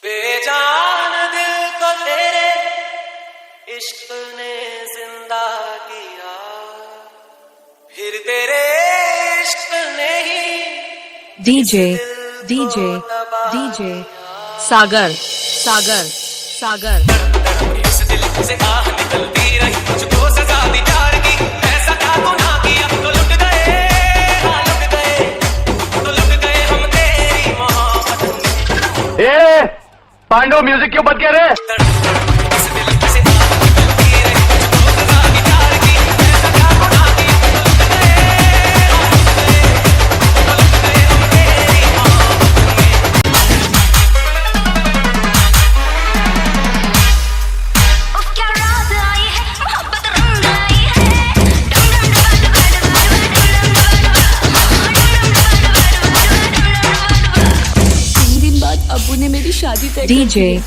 बेजान दिल को तेरे इश्क ने जिंदा किया, फिर तेरे इश्क ने ही DJ DJ DJ Sagar Sagar Sagar. इस दिल से आह निकलती रही, मुझको सजा दी प्यार की, ऐसा क्या गुनाह किया तो लुट गए, हाँ लुट गए, तो लुट गए हम तेरी मोहब्बत में। ए पांडव म्यूजिक क्यों बंद कर रहे? इस दिल से आह निकलती रही, मुझको सजा दी प्यार की, ऐसा क्या गुनाह किया तो लुट गए, हाँ लुट गए, तो लुट गए हम तेरी मोहब्बत में। उफ क्या रात आई है, मोहब्बत रंग लाई है, डम डम डम डम डम। 3 दिन बाद अब्बू ने मेरी शादी तय कर दी डीजे है।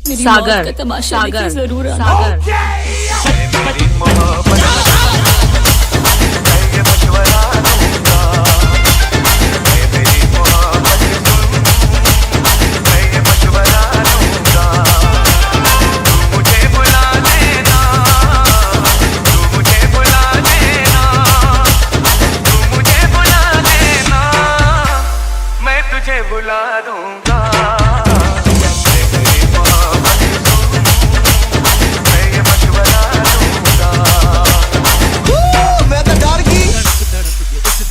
मेरी सागर मौत का तमाशा सागर लेके जरूर आना। सागर। बुला दूंगा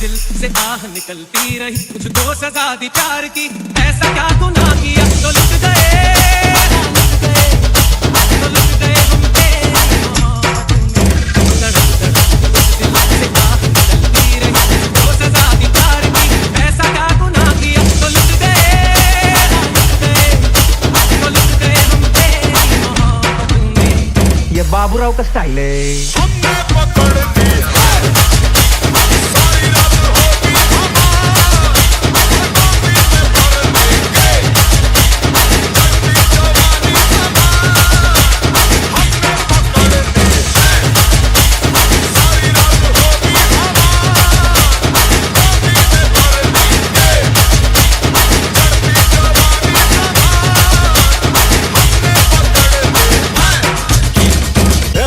दिल से आह निकलती रही, मुझको सजा दी प्यार की, ऐसा क्या गुनाह किया तो लुट गए, लुट गए, तो लुट गए हम तेरी मोहब्बत में। धड़क धड़क उस दिल से आह निकलती रही, मुझको सजा दी प्यार की, ऐसा क्या गुनाह किया तो लुट गए, लुट गए, तो लुट गए हम तेरी मोहब्बत में। ये बाबूराव का स्टाइल है।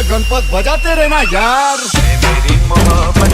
गणपत बजाते रहना यार। मेरी मोहब्बत